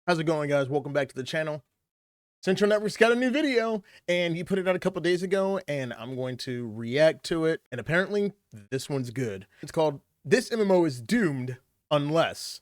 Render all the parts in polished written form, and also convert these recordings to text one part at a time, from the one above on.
How's it going, guys? Welcome back to the channel. Central Network's got a new video, and he put it out a couple days ago, and I'm going to react to it. And apparently, this one's good. It's called "This MMO is Doomed Unless."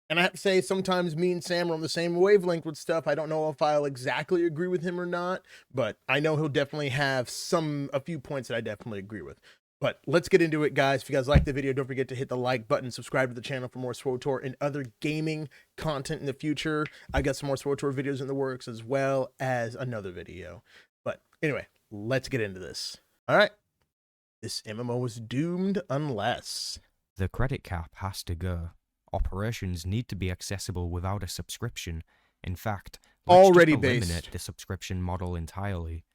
And I have to say, sometimes me and Sam are on the same wavelength with stuff. I don't know if I'll exactly agree with him or not, but I know he'll definitely have a few points that I definitely agree with. But let's get into it, guys. If you guys like the video, don't forget to hit the like button, subscribe to the channel for more Swtor and other gaming content in the future. I got some more Swtor videos in the works, as well as another video. But anyway, let's get into this. All right. This MMO is doomed unless... The credit cap has to go. Operations need to be accessible without a subscription. In fact, let's already just eliminate based the subscription model entirely.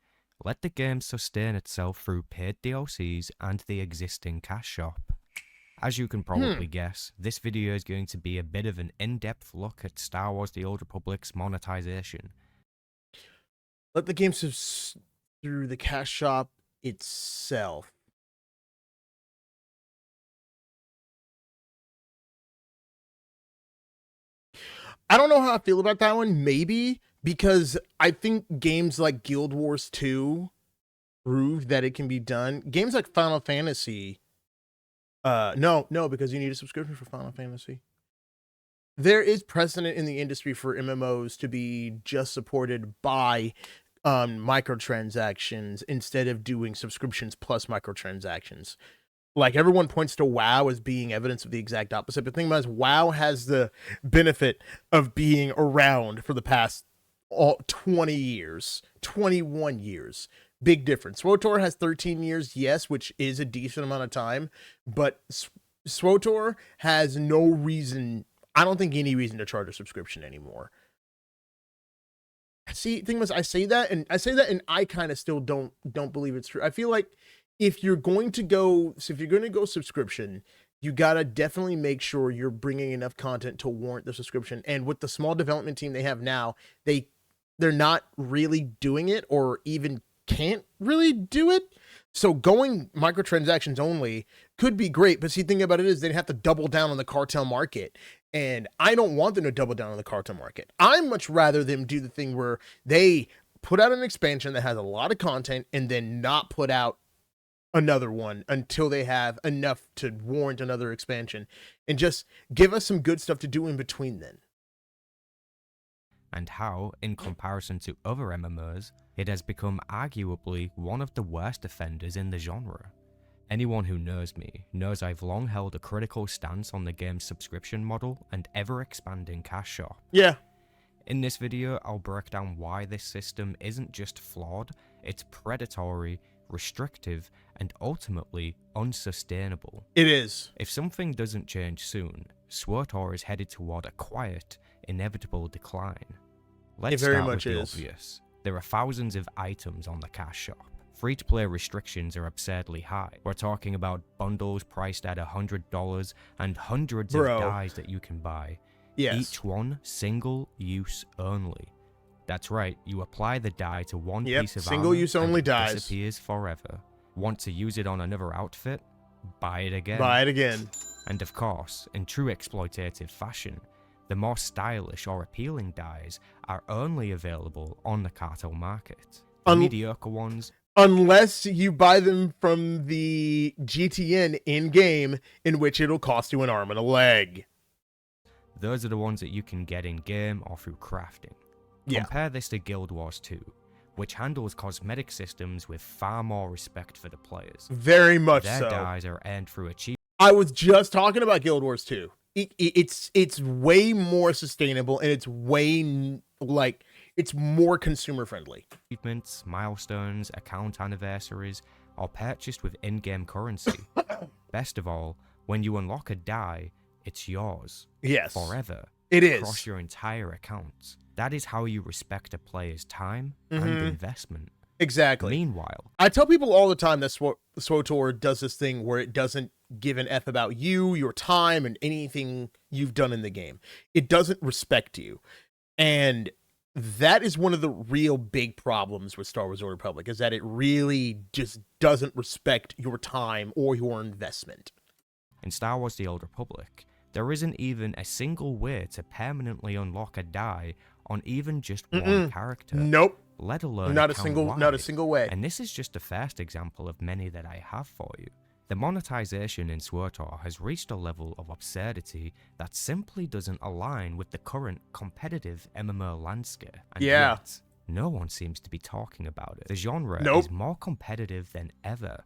Let the game sustain itself through paid DLCs and the existing cash shop. As you can probably guess, this video is going to be a bit of an in-depth look at Star Wars The Old Republic's monetization. Let the game through the cash shop itself. I don't know how I feel about that one. Maybe because I think games like Guild Wars 2 prove that it can be done. Games like Final Fantasy, no, because you need a subscription for Final Fantasy. There is precedent in the industry for MMOs to be just supported by microtransactions instead of doing subscriptions plus microtransactions. Like, everyone points to WoW as being evidence of the exact opposite. But the thing about it is, WoW has the benefit of being around for the past 20 years, 21 years. Big difference. Swtor has 13 years, yes, which is a decent amount of time. But Swtor has no reason, I don't think any reason to charge a subscription anymore. See, the thing was, I say that and I kind of still don't believe it's true. I feel like if you're going to go subscription, you gotta definitely make sure you're bringing enough content to warrant the subscription. And with the small development team they have now, they're not really doing it, or even can't really do it. So going microtransactions only could be great, but see, the thing about it is they'd have to double down on the cartel market. And I don't want them to double down on the cartel market. I'd much rather them do the thing where they put out an expansion that has a lot of content and then not put out another one until they have enough to warrant another expansion, and just give us some good stuff to do in between then. And how, in comparison to other MMOs, it has become arguably one of the worst offenders in the genre. Anyone who knows me knows I've long held a critical stance on the game's subscription model and ever-expanding cash shop. Yeah. In this video, I'll break down why this system isn't just flawed, it's predatory, restrictive, and ultimately unsustainable. It is. If something doesn't change soon, Swtor is headed toward a quiet, inevitable decline. Let's start with the obvious. There are thousands of items on the cash shop. Free-to-play restrictions are absurdly high. We're talking about bundles priced at $100 and hundreds of dies that you can buy. Yes. Each one single-use only. That's right, you apply the dye to one piece of single use armor only and dies. It disappears forever. Want to use it on another outfit? Buy it again. Buy it again. And of course, in true exploitative fashion, the more stylish or appealing dyes are only available on the cartel market. The mediocre ones, unless you buy them from the GTN in-game, in which it'll cost you an arm and a leg. Those are the ones that you can get in-game or through crafting. Yeah. Compare this to Guild Wars 2, which handles cosmetic systems with far more respect for the players. Very much so. Their dyes are earned through achievements. I was just talking about Guild Wars 2. It's way more sustainable, and it's way, like, it's more consumer friendly. Achievements, milestones, account anniversaries are purchased with in-game currency. Best of all, when you unlock a dye, it's yours. Yes. Forever. It is. Across your entire account. That is how you respect a player's time and investment. Exactly. Meanwhile, I tell people all the time that Swtor does this thing where it doesn't give an F about you, your time, and anything you've done in the game. It doesn't respect you. And that is one of the real big problems with Star Wars The Old Republic, is that it really just doesn't respect your time or your investment. In Star Wars The Old Republic, There isn't even a single way to permanently unlock a die on even just one character. Nope. Let alone not a single way. And this is just the first example of many that I have for you. The monetization in Swtor has reached a level of absurdity that simply doesn't align with the current competitive MMO landscape. And yet, no one seems to be talking about it. The genre is more competitive than ever.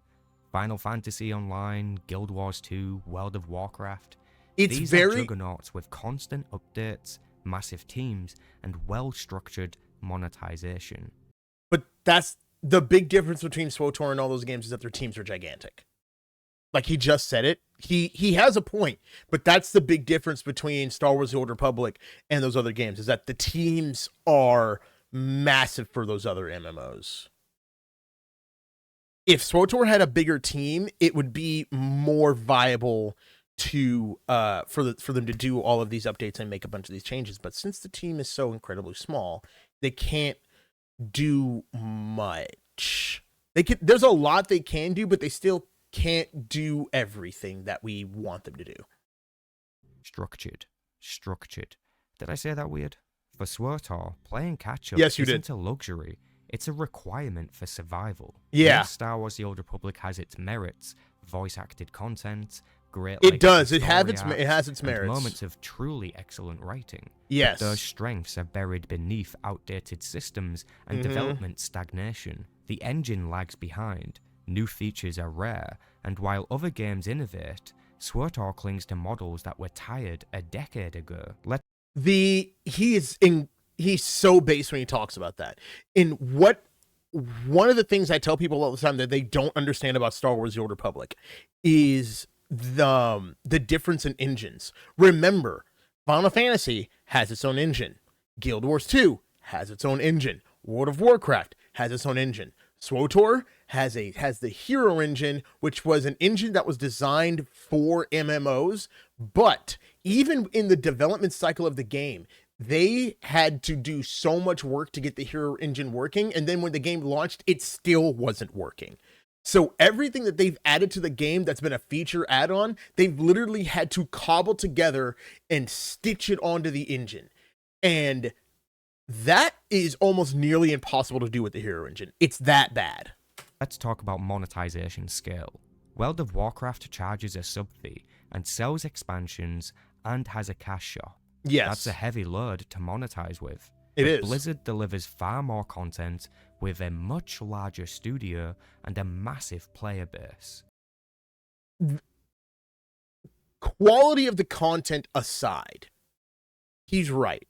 Final Fantasy Online, Guild Wars 2, World of Warcraft. These are juggernauts with constant updates, massive teams, and well-structured monetization. But that's the big difference between Swtor and all those games, is that their teams are gigantic. Like, he just said it. He has a point, but that's the big difference between Star Wars: The Old Republic and those other games, is that the teams are massive for those other MMOs. If Swtor had a bigger team, it would be more viable to for them to do all of these updates and make a bunch of these changes. But since the team is so incredibly small, they can't do much. There's a lot they can do, but they still can't do everything that we want them to do. Structured. Did I say that weird? For Swtor, playing catch-up isn't a luxury. It's a requirement for survival. Yeah. Yes, Star Wars: The Old Republic has its merits, voice-acted content, great. It does. It has its merits. Moments of truly excellent writing. Yes. But those strengths are buried beneath outdated systems and development stagnation. The engine lags behind. New features are rare, and while other games innovate, Swtor clings to models that were tired a decade ago. He's so base when he talks about that. One of the things I tell people all the time that they don't understand about Star Wars: The Old Republic is the difference in engines. Remember, Final Fantasy has its own engine. Guild Wars 2 has its own engine. World of Warcraft has its own engine. Swtor has the hero engine, which was an engine that was designed for MMOs, but even in the development cycle of the game, they had to do so much work to get the hero engine working, and then when the game launched, it still wasn't working. So everything that they've added to the game that's been a feature add-on, they've literally had to cobble together and stitch it onto the engine. And that is almost nearly impossible to do with the hero engine. It's that bad. Let's talk about monetization scale. World of Warcraft charges a sub fee and sells expansions and has a cash shop. Yes. That's a heavy load to monetize with. It is. Blizzard delivers far more content with a much larger studio and a massive player base. Quality of the content aside, he's right.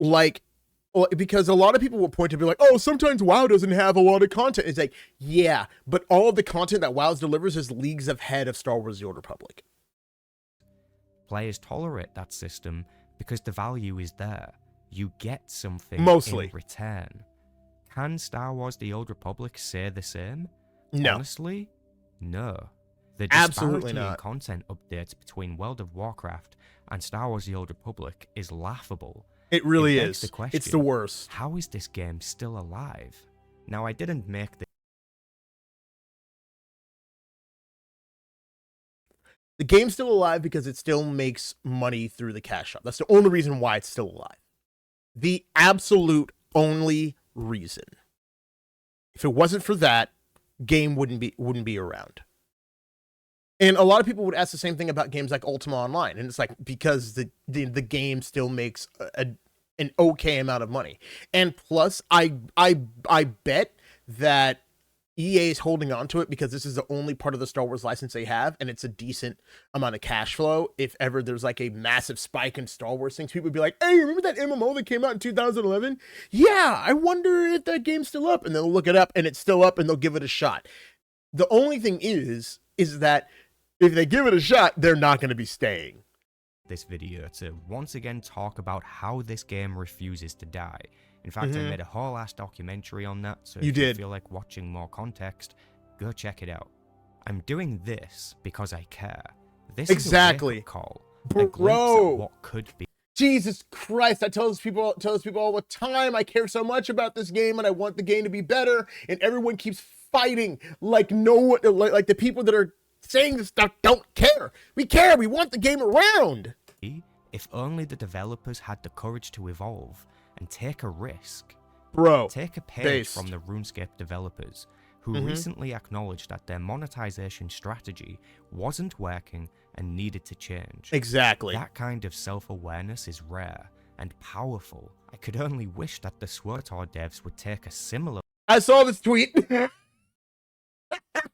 Like, because a lot of people will point to be like, oh, sometimes WoW doesn't have a lot of content. It's like, yeah, but all of the content that WoW delivers is leagues ahead of Star Wars: The Old Republic. Players tolerate that system because the value is there. You get something mostly in return. Can Star Wars: The Old Republic say the same? No. Honestly, no. The Absolutely disparity in not. content updates between World of Warcraft and Star Wars: The Old Republic is laughable. It really begs is. The question, it's the worst. How is this game still alive? Now, I didn't make this. The game's still alive because it still makes money through the cash shop. That's the only reason why it's still alive. The absolute only reason. If it wasn't for that, game wouldn't be around. And a lot of people would ask the same thing about games like Ultima Online, and it's like, because the game still makes an okay amount of money. And plus, I bet that EA is holding on to it because this is the only part of the Star Wars license they have, and it's a decent amount of cash flow. If ever there's like a massive spike in Star Wars things, people would be like, hey, remember that MMO that came out in 2011? Yeah, I wonder if that game's still up. And they'll look it up, and it's still up, and they'll give it a shot. The only thing is that if they give it a shot, they're not going to be staying. This video to once again talk about how this game refuses to die. In fact, I made a whole ass documentary on that, so if you feel like watching more context, go check it out. I'm doing this because I care. This is a wake-up call, a glimpse at what could be. Jesus Christ, I tell those people all the time, I care so much about this game and I want the game to be better, and everyone keeps fighting like the people that are saying this stuff don't care. We care. We want the game around. If only the developers had the courage to evolve and take a risk. Bro, take a page from the RuneScape developers, who recently acknowledged that their monetization strategy wasn't working and needed to change. Exactly. That kind of self-awareness is rare and powerful. I could only wish that the Swtor devs would take a similar... I saw this tweet.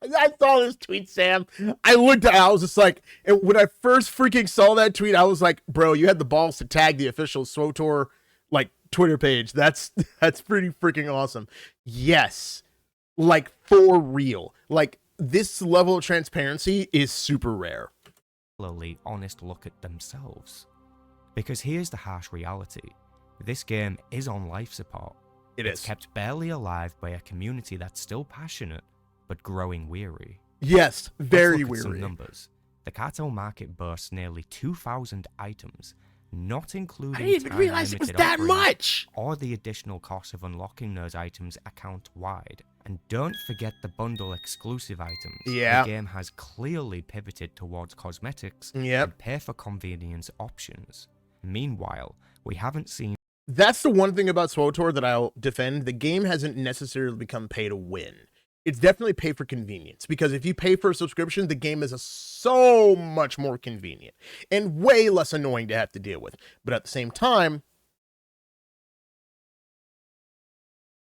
I saw this tweet, Sam. I looked at it, I was just like, and when I first freaking saw that tweet, I was like, bro, you had the balls to tag the official Swtor, like, Twitter page. That's pretty freaking awesome. Yes. Like, for real. Like, this level of transparency is super rare. Honest look at themselves. Because here's the harsh reality. This game is on life support. It's kept barely alive by a community that's still passionate, but growing weary. Yes, very Let's look weary. at some numbers. The cartel market boasts nearly 2,000 items, not including I didn't even realize it was that much! Or the additional cost of unlocking those items account-wide. And don't forget the bundle exclusive items. Yeah. The game has clearly pivoted towards cosmetics and pay-for-convenience options. Meanwhile, we haven't seen... That's the one thing about Swtor that I'll defend. The game hasn't necessarily become pay to win. It's definitely pay for convenience, because if you pay for a subscription, the game is so much more convenient and way less annoying to have to deal with. But at the same time,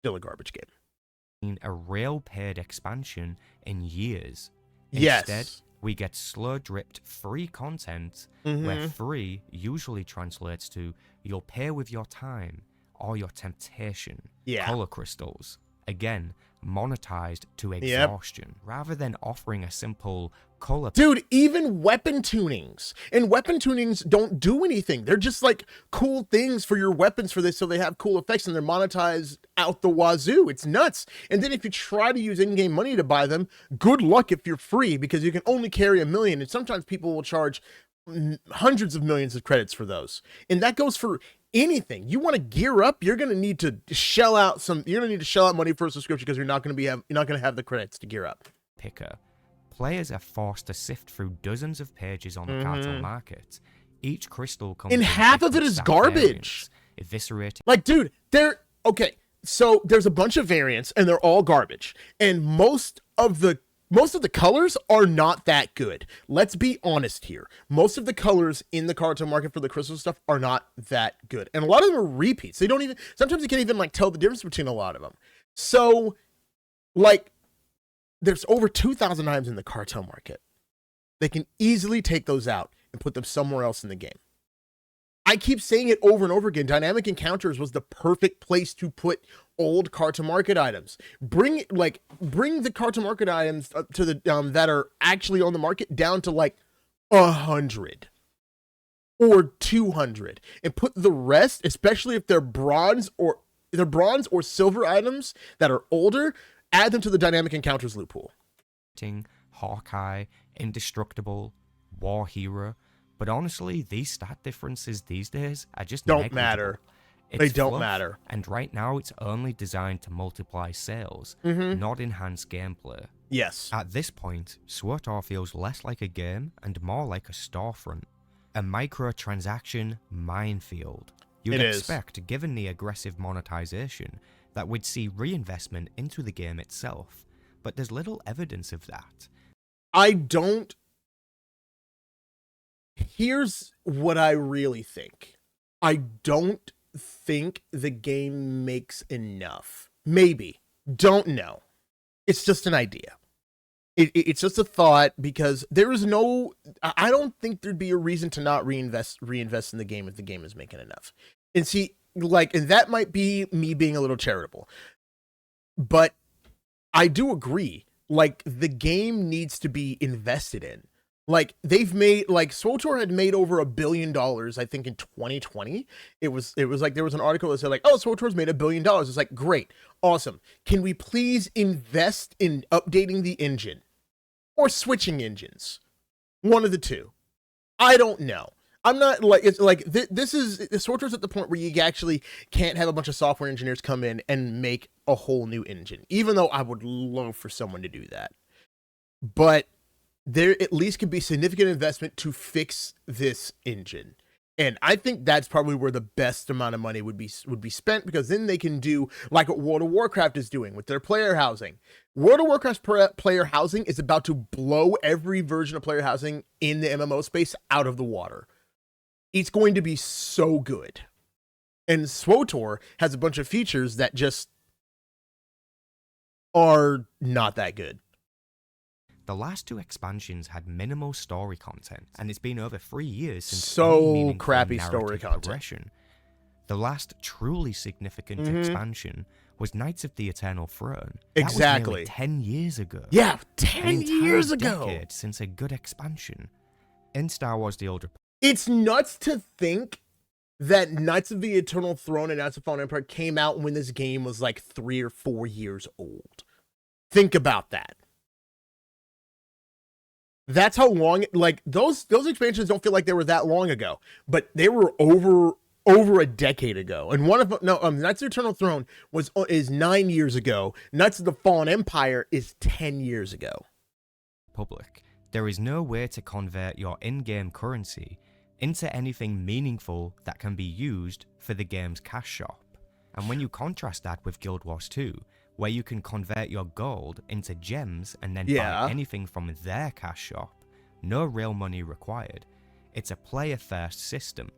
still a garbage game. A real paid expansion in years. Yes. Instead, we get slow-dripped free content, where free usually translates to you'll pay with your time or your temptation. Color crystals. Again, monetized to exhaustion, rather than offering a simple color. Dude, even weapon tunings. And weapon tunings don't do anything. They're just like cool things for your weapons for this, so they have cool effects and they're monetized out the wazoo. It's nuts. And then if you try to use in-game money to buy them, good luck if you're free, because you can only carry 1 million, and sometimes people will charge hundreds of millions of credits for those. And that goes for anything. You want to gear up, you're going to need to shell out money for a subscription, because you're not going to have the credits to gear up. Players are forced to sift through dozens of pages on the cartel market. Each crystal comes and half of it is garbage. Eviscerating. Like, dude, so there's a bunch of variants and they're all garbage. And most of the colors are not that good. Let's be honest here. Most of the colors in the cartel market for the crystal stuff are not that good. And a lot of them are repeats. Sometimes you can't even like tell the difference between a lot of them. So like there's over 2,000 items in the cartel market. They can easily take those out and put them somewhere else in the game. I keep saying it over and over again. Dynamic Encounters was the perfect place to put old cartel market items. Bring the cartel market items up to the that are actually on the market down to like 100 or 200, and put the rest, especially if they're bronze or silver items that are older, add them to the Dynamic Encounters loot pool. Hawkeye, Indestructible, War Hero. But honestly, these stat differences these days are just don't matter. They don't matter. And right now, it's only designed to multiply sales, not enhance gameplay. Yes. At this point, Swtor feels less like a game and more like a storefront. A microtransaction minefield. You'd expect, given the aggressive monetization, that we'd see reinvestment into the game itself. But there's little evidence of that. Here's what I really think. I don't think the game makes enough. Maybe. Don't know. It's just an idea. It's just a thought, because I don't think there'd be a reason to not reinvest in the game if the game is making enough. And see, and that might be me being a little charitable. But I do agree. The game needs to be invested in. Swtor had made over $1 billion, I think, in 2020. It was like, there was an article that said Swtor's made $1 billion. It's like, great, awesome. Can we please invest in updating the engine or switching engines? One of the two. I don't know. I'm not Swtor's at the point where you actually can't have a bunch of software engineers come in and make a whole new engine, even though I would love for someone to do that. But there at least could be significant investment to fix this engine. And I think that's probably where the best amount of money would be spent, because then they can do like what World of Warcraft is doing with their player housing. World of Warcraft's player housing is about to blow every version of player housing in the MMO space out of the water. It's going to be so good. And Swtor has a bunch of features that just are not that good. The last 2 expansions had minimal story content, and it's been over 3 years since so crappy story content. Progression. The last truly significant expansion was Knights of the Eternal Throne. Exactly. That was nearly 10 years ago. Yeah, 10 years ago. Decade since a good expansion. In Star Wars: The Old Republic. It's nuts to think that Knights of the Eternal Throne and Knights of Fallen Empire came out when this game was like 3 or 4 years old. Think about that. That's how long, like, those expansions don't feel like they were that long ago, but they were over a decade ago. And one of them, Knights of the Eternal Throne is 9 years ago. Knights of the Fallen Empire is 10 years ago. There is no way to convert your in-game currency into anything meaningful that can be used for the game's cash shop. And when you contrast that with Guild Wars 2, where you can convert your gold into gems and then buy anything from their cash shop, no real money required. It's a player-first system.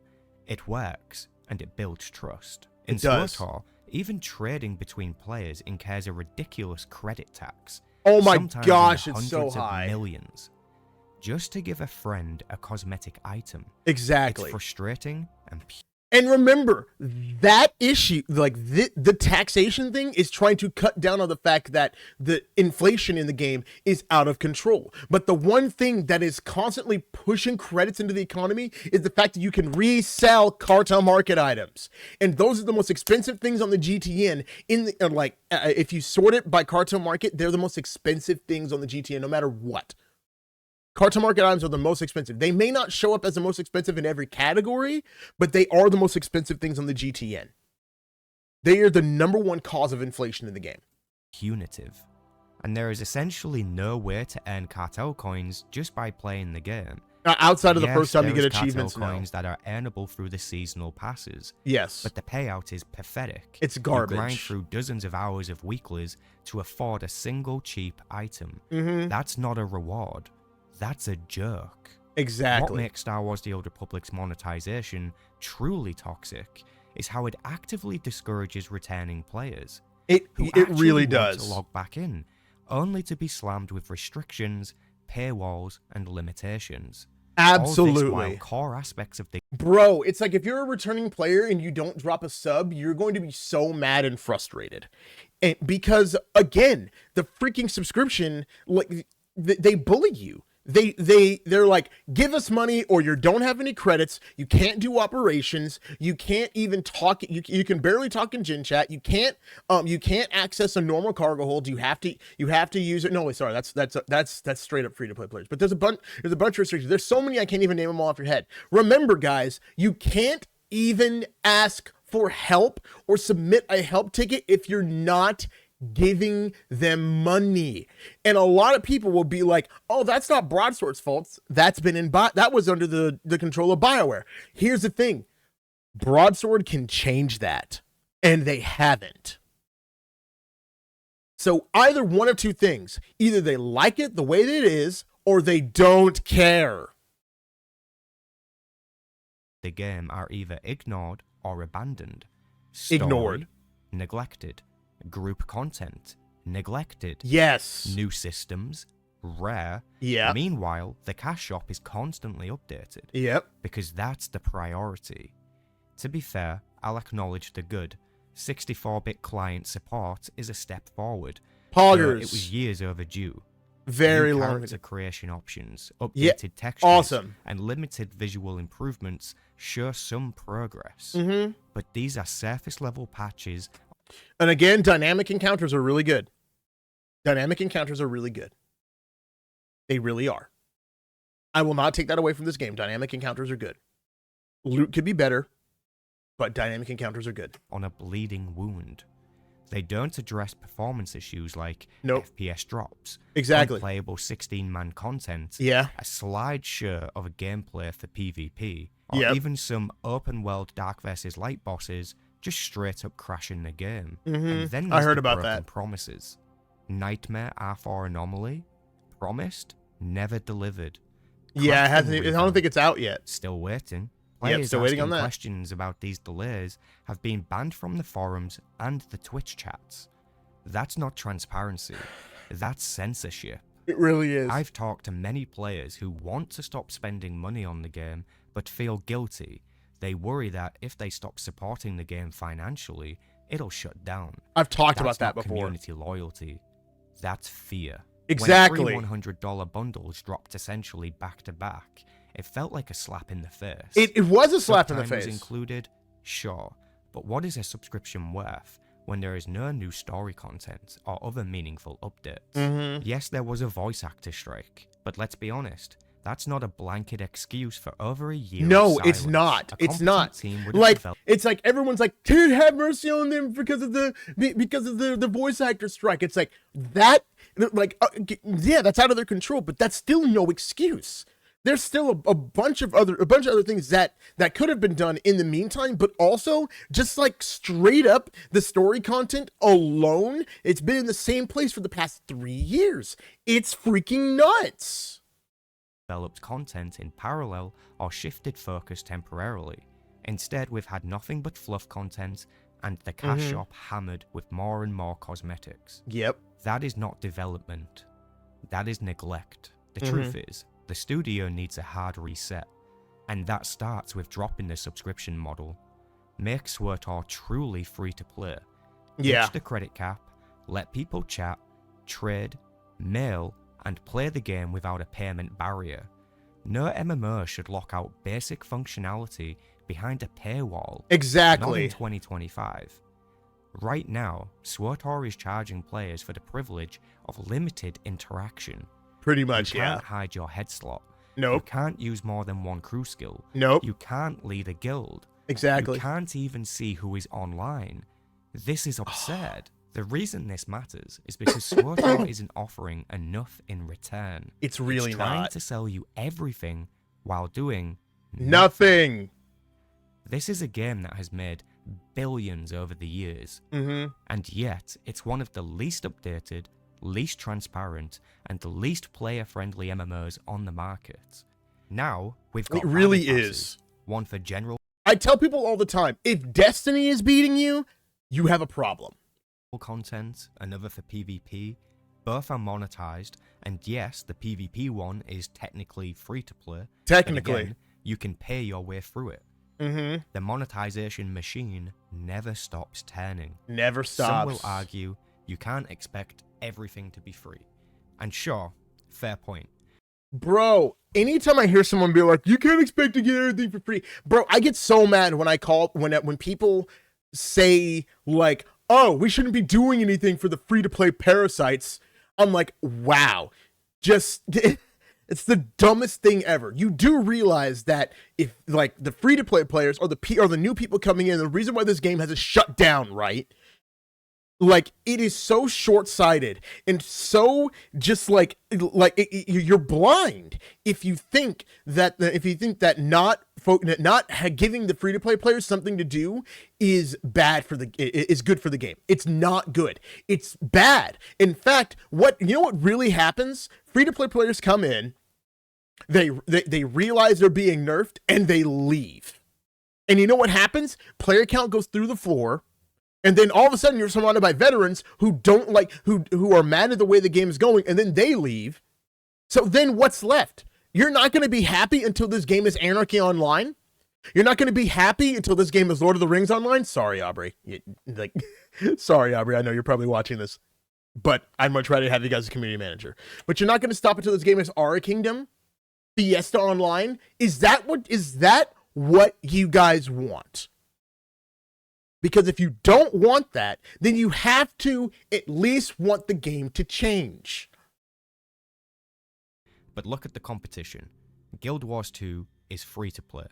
It works, and it builds trust. In Swtor, even trading between players incurs a ridiculous credit tax. Oh my gosh, it's so high. Millions. Just to give a friend a cosmetic item. Exactly. It's frustrating and remember, that issue, like the taxation thing, is trying to cut down on the fact that the inflation in the game is out of control. But the one thing that is constantly pushing credits into the economy is the fact that you can resell cartel market items. And those are the most expensive things on the GTN. If you sort it by cartel market, they're the most expensive things on the GTN, no matter what. Cartel market items are the most expensive. They may not show up as the most expensive in every category, but they are the most expensive things on the GTN. They are the #1 cause of inflation in the game. Punitive. And there is essentially no way to earn cartel coins just by playing the game. Outside of the first time you get achievements coins that are earnable through the seasonal passes. Yes. But the payout is pathetic. It's garbage. You grind through dozens of hours of weeklies to afford a single cheap item. That's not a reward. That's a joke. Exactly. What makes Star Wars: The Old Republic's monetization truly toxic is how it actively discourages returning players. It really does. To log back in, only to be slammed with restrictions, paywalls, and limitations. Absolutely. All this while core aspects of the Bro, it's like if you're a returning player and you don't drop a sub, you're going to be so mad and frustrated. And because again, the freaking subscription, like they bully you. They're like, give us money or you don't have any credits. You can't do operations. You can't even talk. You can barely talk in Gen Chat. You can't access a normal cargo hold. You have to use it. No, wait, sorry. That's straight up free to play players. But there's a bunch of restrictions. There's so many I can't even name them all off your head. Remember, guys, you can't even ask for help or submit a help ticket if you're not giving them money. And a lot of people will be like, oh, that's not Broadsword's fault. That was under the control of BioWare. Here's the thing. Broadsword can change that. And they haven't. So either one of two things. Either they like it the way that it is, or they don't care. The game are either ignored or abandoned. Ignored. Neglected. Group content, neglected. Yes. New systems, rare. Yeah. Meanwhile, the cash shop is constantly updated. Yep. Because that's the priority. To be fair, I'll acknowledge the good. 64-bit client support is a step forward. Poggers. It was years overdue. Very New long. Character creation options, updated textures, and limited visual improvements show some progress. But these are surface-level patches. And again, dynamic encounters are really good. Dynamic encounters are really good. They really are. I will not take that away from this game. Dynamic encounters are good. Loot could be better, but dynamic encounters are good. On a bleeding wound. They don't address performance issues like FPS drops, unplayable 16-man content, a slideshow of a gameplay for PvP, or even some open-world Dark vs. Light bosses just straight up crashing the game. And then I heard about that. Promises. Nightmare R4 Anomaly, promised, never delivered. Yeah, I don't think it's out yet. Still waiting. Players still waiting on that. Questions about these delays have been banned from the forums and the Twitch chats. That's not transparency. That's censorship. It really is. I've talked to many players who want to stop spending money on the game but feel guilty. They worry that if they stop supporting the game financially, it'll shut down. I've talked about that before. Community loyalty. That's fear. Exactly. When $100 bundles dropped essentially back to back, it felt like a slap in the face. It was a slap in the face. Was included, sure, but what is a subscription worth when there is no new story content or other meaningful updates? Yes, there was a voice actor strike, but let's be honest, that's not a blanket excuse for over a year. No, it's not. It's not. It's like everyone's like, dude, have mercy on them because of the voice actor strike. It's like that, that's out of their control, but that's still no excuse. There's still a bunch of other things that could have been done in the meantime, but also just like straight up the story content alone, it's been in the same place for the past 3 years. It's freaking nuts. Developed content in parallel or shifted focus temporarily. Instead, we've had nothing but fluff content and the cash shop hammered with more and more cosmetics. Yep. That is not development. That is neglect. The truth is, the studio needs a hard reset, and that starts with dropping the subscription model. Make Swtor truly free to play. Ditch the credit cap, let people chat, trade, mail, and play the game without a payment barrier. No MMO should lock out basic functionality behind a paywall. Exactly. Not in 2025. Right now, Swtor is charging players for the privilege of limited interaction. Pretty much, You can't hide your head slot. Nope. You can't use more than one crew skill. Nope. You can't lead a guild. Exactly. You can't even see who is online. This is absurd. The reason this matters is because Swtor isn't offering enough in return. It's really trying to sell you everything while doing nothing. This is a game that has made billions over the years, and yet it's one of the least updated, least transparent, and the least player-friendly MMOs on the market. Now, we've got it really passes, one for general... I tell people all the time, if Destiny is beating you, you have a problem. Content, another for PvP. Both are monetized, and yes, the PvP one is technically free to play. Technically. Again, you can pay your way through it. The monetization machine never stops turning. Never stops. Some will argue you can't expect everything to be free. And sure, fair point. Bro, anytime I hear someone be like, you can't expect to get everything for free. Bro, I get so mad when people say like, oh, we shouldn't be doing anything for the free-to-play parasites. I'm like, wow. It's the dumbest thing ever. You do realize that if like the free-to-play players or the new people coming in, the reason why this game has a shut down, right? Like, it is so short-sighted and so just you're blind if you think that not giving the free-to-play players something to do is good for the game. It's not good. It's bad. In fact, what really happens? Free-to-play players come in, they realize they're being nerfed, and they leave. And you know what happens? Player count goes through the floor. And then all of a sudden you're surrounded by veterans who who are mad at the way the game is going, and then they leave. So then what's left? You're not going to be happy until this game is Anarchy Online. You're not going to be happy until this game is Lord of the Rings Online. Sorry, Aubrey. Sorry, Aubrey. I know you're probably watching this, but I'd much rather have you guys as community manager. But you're not going to stop until this game is Aura Kingdom, Fiesta Online. Is that what you guys want? Because if you don't want that, then you have to at least want the game to change. But look at the competition. Guild Wars 2 is free to play.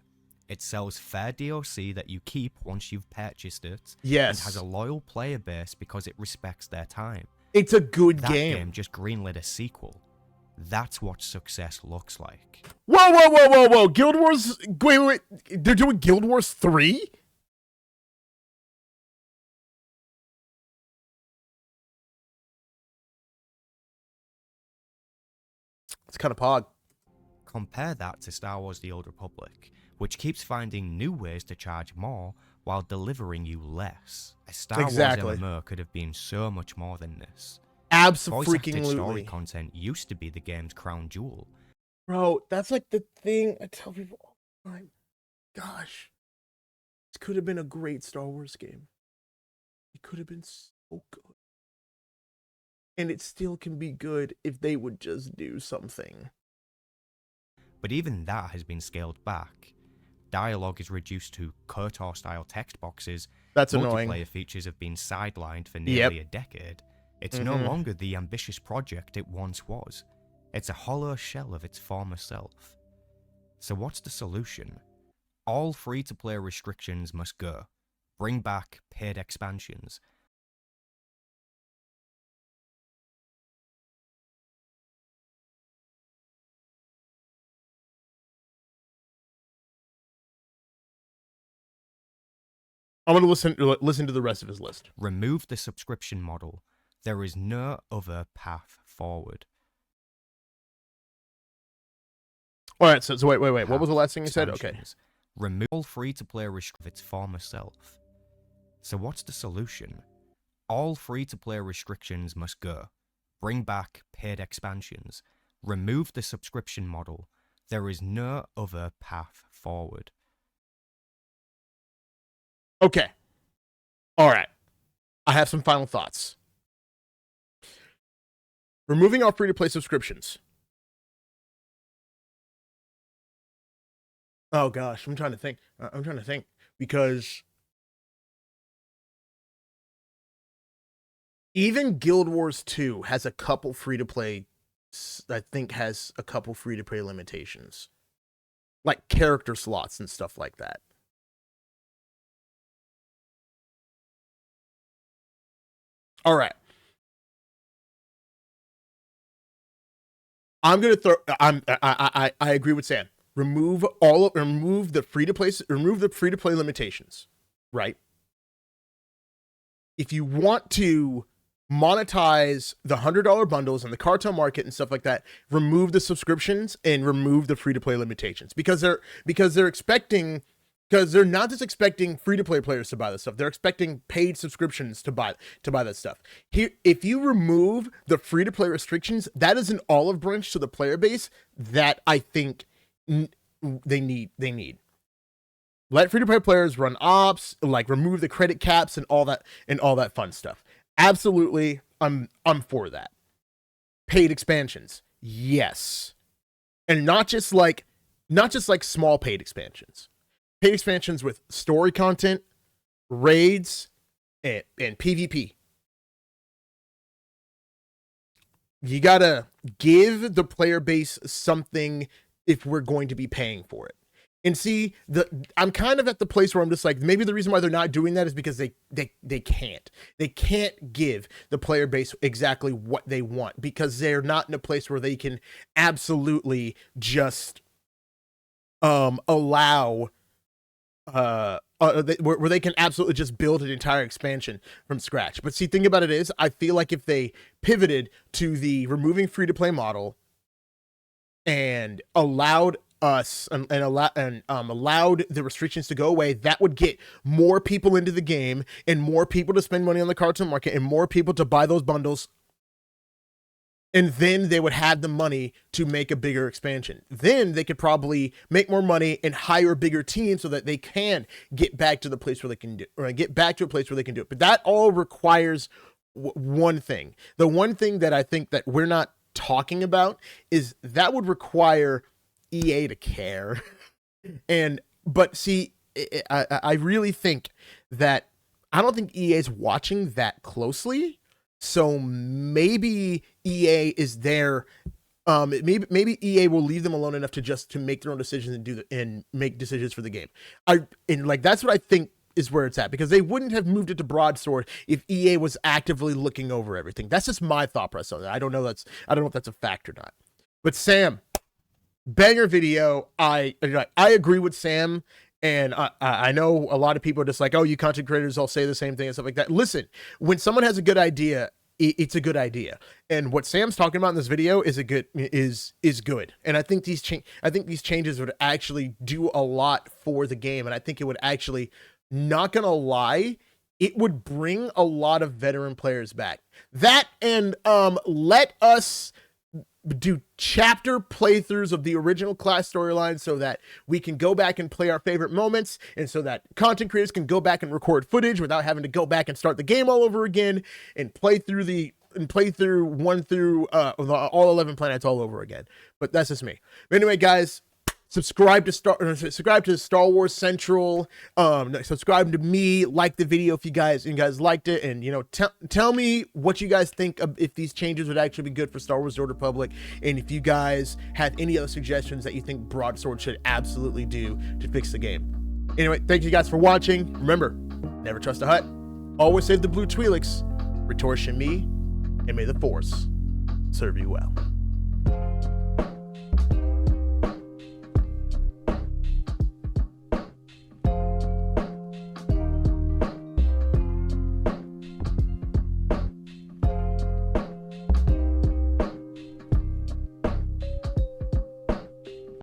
It sells fair DLC that you keep once you've purchased it. Yes. And has a loyal player base because it respects their time. It's a good That game. game just greenlit a sequel. That's what success looks like. Whoa. Guild Wars... Wait. They're doing Guild Wars 3? It's kind of pog. Compare that to Star Wars The Old Republic, which keeps finding new ways to charge more while delivering you less. A Star Wars MMO could have been so much more than this. Absolutely. Voice-acted story content used to be the game's crown jewel. Bro, that's like the thing I tell people all the time. Gosh, this could have been a great Star Wars game. It could have been so good. And it still can be good if they would just do something. But even that has been scaled back. Dialogue is reduced to KOTOR-style text boxes. That's annoying. Multiplayer features have been sidelined for nearly a decade. It's no longer the ambitious project it once was. It's a hollow shell of its former self. So what's the solution? All free-to-play restrictions must go. Bring back paid expansions. I'm going to listen to the rest of his list. Remove the subscription model. There is no other path forward. All right, so wait. What was the last thing you said? Okay. Remove all free-to-play restrictions of its former self. So what's the solution? All free-to-play restrictions must go. Bring back paid expansions. Remove the subscription model. There is no other path forward. Okay. All right. I have some final thoughts. Removing all free-to-play subscriptions. Oh gosh, I'm trying to think. Because even Guild Wars 2 has a couple free-to-play. I think has a couple free-to-play limitations, like character slots and stuff like that. All right. I'm gonna throw. I agree with Sam. Remove the free-to-play limitations. Right. If you want to monetize the $100 bundles and the cartel market and stuff like that, remove the subscriptions and remove the free-to-play limitations because they're expecting. Because they're not just expecting free-to-play players to buy this stuff. They're expecting paid subscriptions to buy that stuff. Here, if you remove the free-to-play restrictions, that is an olive branch to the player base that I think they need. Let free-to-play players run ops, like remove the credit caps and all that fun stuff. Absolutely, I'm for that. Paid expansions, yes, and not just like small paid expansions. Paid expansions with story content, raids, and PvP. You gotta give the player base something if we're going to be paying for it. And see, I'm kind of at the place where I'm just like, maybe the reason why they're not doing that is because they can't. They can't give the player base exactly what they want because they're not in a place where they can absolutely just allow where they can absolutely just build an entire expansion from scratch. But see, thing about it is, I feel like if they pivoted to the removing free-to-play model and allowed us allowed the restrictions to go away, that would get more people into the game and more people to spend money on the cartel market and more people to buy those bundles. And then they would have the money to make a bigger expansion. Then they could probably make more money and hire a bigger team so that they can get back to the place where they can do, or get back to a place where they can do it. But that all requires one thing. The one thing that I think that we're not talking about is that would require EA to care. But see, I really think that I don't think EA is watching that closely. So maybe EA is there maybe EA will leave them alone enough to make their own decisions and make decisions for the game. That's what I think is where it's at, because they wouldn't have moved it to Broadsword if EA was actively looking over everything. That's just my thought process on that. I don't know if that's a fact or not. But Sam, banger video. I agree with Sam. And I know a lot of people are just like, oh, you content creators all say the same thing and stuff like that. Listen, when someone has a good idea, it's a good idea. And what Sam's talking about in this video is good. And I think these changes would actually do a lot for the game. And I think it would actually, not gonna lie, it would bring a lot of veteran players back. That and let us do chapter playthroughs of the original class storyline so that we can go back and play our favorite moments, and so that content creators can go back and record footage without having to go back and start the game all over again and play through one through all 11 planets all over again. But that's just me. But anyway, guys, subscribe to Star Wars Central. Subscribe to me. Like the video if you guys liked it, and tell me what you guys think of, if these changes would actually be good for Star Wars: The Old Republic, and if you guys have any other suggestions that you think Broadsword should absolutely do to fix the game. Anyway, thank you guys for watching. Remember, never trust a Hutt. Always save the blue Twi'leks. Retortion me, and may the Force serve you well.